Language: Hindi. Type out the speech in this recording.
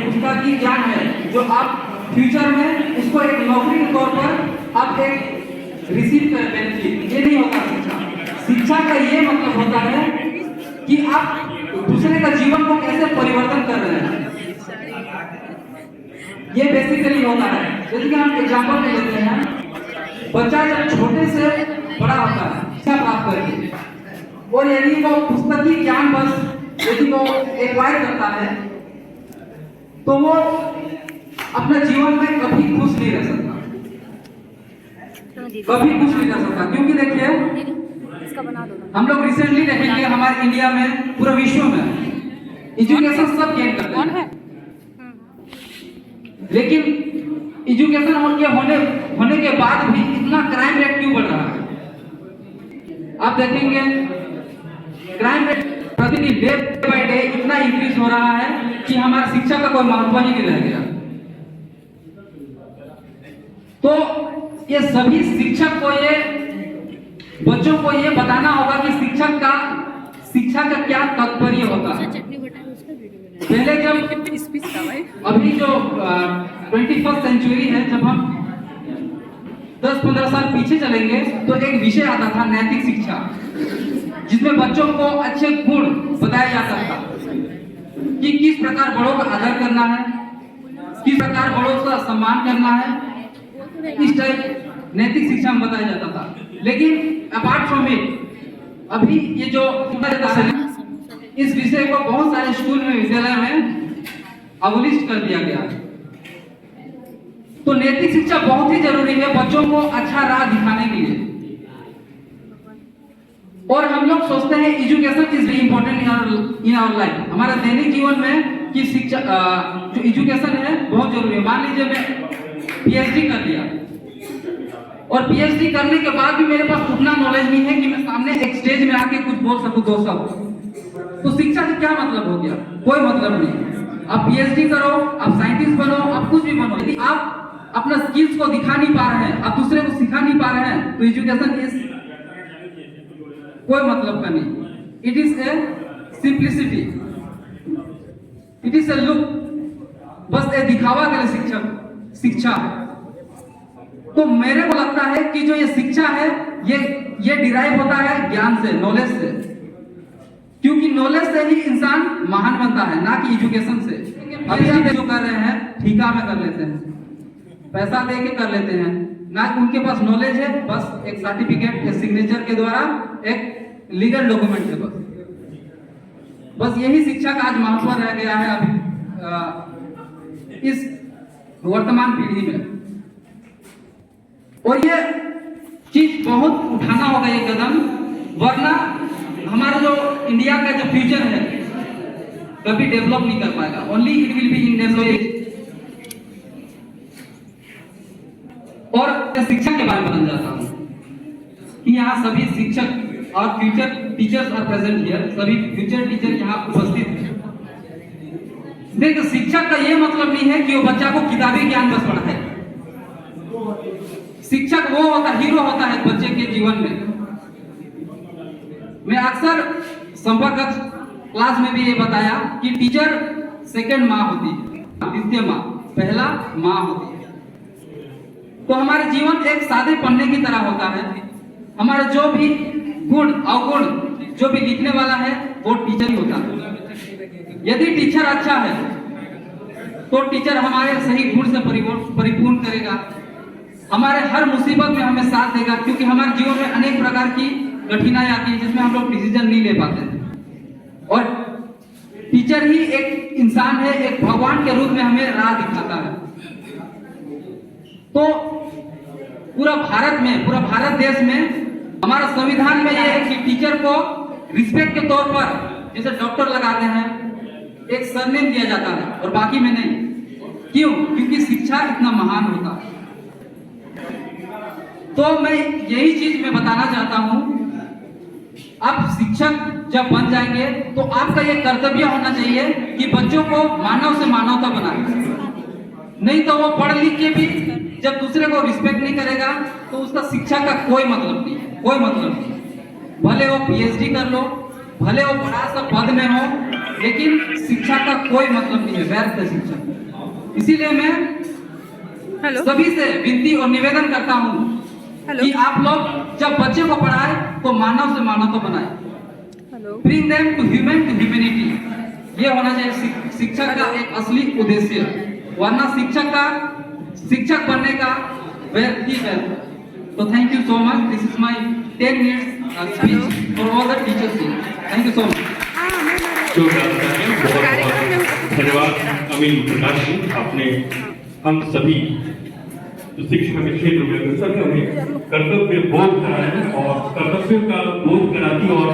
उसका की ज्ञान है जो आप फ्यूचर में उसको एक नौकरी के तौर पर आप एक रिसीव कर बेनिफिट, ये नहीं होता शिक्षा। शिक्षा का ये मतलब होता है कि आप दूसरे का जीवन को कैसे परिवर्तन कर रहे हैं, ये बेसिकली होता है। जैसे कि हम एग्जांपल ले लेते हैं, बच्चा जब छोटे से बड़ा होता है शिक्षा प्राप्त करके, और यदि वो पुस्तकीय ज्ञान बस यदि वो एक्वायर करता है तो वो अपने जीवन में कभी खुश नहीं रह सकता, कभी खुश नहीं रह सकता। क्योंकि देखिए हम लोग रिसेंटली देखेंगे हमारे इंडिया में, पूरे विश्व में एजुकेशन सब गेन करते हैं, लेकिन एजुकेशन होने के बाद भी इतना क्राइम रेट क्यों बढ़ रहा है? आप देखेंगे क्राइम रेट प्रतिदिन डे बाय डे इतना इंक्रीज हो रहा है कि हमारा शिक्षा का कोई महत्व ही नहीं रह गया। तो ये सभी शिक्षक को, ये बच्चों को ये बताना होगा कि शिक्षा का क्या तात्पर्य होता है। पहले जब अभी जो 21st सेंचुरी है, जब हम 10-15 साल पीछे चलेंगे तो एक विषय आता था नैतिक शिक्षा, जिसमें बच्चों को अच्छे गुण बताया जाता था कि किस प्रकार बड़ों का आदर करना है, किस प्रकार बड़ों का सम्मान करना है, इस टाइप नैतिक शिक्षा में बताया जाता था। लेकिन अपार्ट फ्रॉम इट अभी ये जो इस विषय को बहुत सारे स्कूल में, विद्यालय में अबोलिश कर दिया गया। तो नैतिक शिक्षा बहुत ही जरूरी है बच्चों को अच्छा राह दिखाने के लिए। और हम लोग सोचते हैं education is very important in our life, हमारे दैनिक जीवन में कि शिक्षा जो एजुकेशन है बहुत जरूरी है। मान लीजिए मैं पीएचडी कर लिया और पीएचडी करने के बाद भी मेरे पास उतना नॉलेज नहीं है कि मैं सामने एक स्टेज में आके कुछ बोल सकूं 2 शब्द, तो शिक्षा से क्या मतलब हो गया? कोई मतलब नहीं। आप पीएचडी करो, आप साइंटिस्ट बनो, आप कुछ भी बनो, यदि आप अपना स्किल्स को दिखा नहीं पा रहे हैं, आप दूसरे को सिखा नहीं पा रहे हैं, तो एजुकेशन इज कोई मतलब का नहीं। It is a simplicity, it is a look, बस ए दिखावा के लिए शिक्षा। तो मेरे को लगता है कि जो ये शिक्षा है ये डिराइव होता है ज्ञान से, नॉलेज से, क्योंकि नॉलेज से ही इंसान महान बनता है, ना कि एजुकेशन से। अभी हम जो कर रहे हैं ठीका में कर लेते हैं, पैसा दे के कर लेते हैं, ना कि उनके पास नॉलेज है, बस एक सर्टिफिकेट या सिग्नेचर के द्वारा एक लीगल डॉक्यूमेंट है, बस यही शिक्षा का आज महत्व रह गया है अभी इस वर्तमान पीढ़ी में। और ये चीज बहुत उठाना होगा ये कदम, वरना हमारा जो इंडिया का जो फ्यूचर है कभी डेवलप नहीं कर पाएगा। Only it will be in develop. और शिक्षा के बारे में बताना चाहता हूँ कि यहाँ सभी शिक्षक और future teachers are present here, सभी फ्यूचर टीचर यहाँ उपस्थित हैं। देखो शिक्षा का ये मतलब नहीं है कि वो बच्चा को किताबी ज्ञान बस पढ़ाए। शिक्षक वो होता, हीरो होता है बच्चे के जीवन में। मैं अक्सर संपर्क क्लास में भी ये बताया कि टीचर सेकंड माँ होती है, द्वितीय माँ, पहला माँ होती है। तो हमारे जीवन एक सादे पन्ने की तरह होता है। हमारे जो भी गुण अवगुण जो भी लिखने वाला है वो टीचर ही होता है। यदि टीचर अच्छा है तो टीचर हमारे सही गुण से परिपूर्ण करेगा, हमारे हर मुसीबत में हमें साथ देगा, क्योंकि हमारे जीवन में अनेक प्रकार की कठिनाई आती है जिसमें हम लोग डिसीजन नहीं ले पाते हैं। और टीचर ही एक इंसान है, एक भगवान के रूप में हमें राह दिखाता है। तो पूरा भारत देश में हमारा संविधान में यह है कि टीचर को रिस्पेक्ट के तौर पर, जैसे डॉक्टर लगाते हैं, एक सरनेम दिया जाता है और बाकी में नहीं। क्यों? क्योंकि शिक्षा इतना महान होता है। तो मैं यही चीज मैं बताना चाहता हूं, आप शिक्षक जब बन जाएंगे तो आपका यह कर्तव्य होना चाहिए कि बच्चों को मानव से मानवता बनाए। नहीं तो वो पढ़ लिख के भी जब दूसरे को रिस्पेक्ट नहीं करेगा तो उसका शिक्षा का कोई मतलब नहीं, कोई मतलब नहीं। भले वो पीएचडी कर लो, भले वो बड़ा सा पद में हो, लेकिन शिक्षा का कोई मतलब नहीं है, व्यर्थ है शिक्षा। इसीलिए मैं हेलो सभी से विनती और निवेदन करता हूँ हेलो कि आप लोग जब बच्चे को पढ़ाए तो मानव से मानव तो बनाए, hello bring them to humanity. ये होना चाहिए शिक्षक का एक असली उद्देश्य, वरना शिक्षक बनने का व्यर्थ ही व्यर्थ। तो thank you so much, this is my 10 minutes speech for all the teachers here. Thank you so much. धन्यवाद अमीन प्रकाश जी, आपने हम सभी शिक्षा के क्षेत्र में हमें कर्तव्य बोध कराया और कर्तव्य का बोध कराती और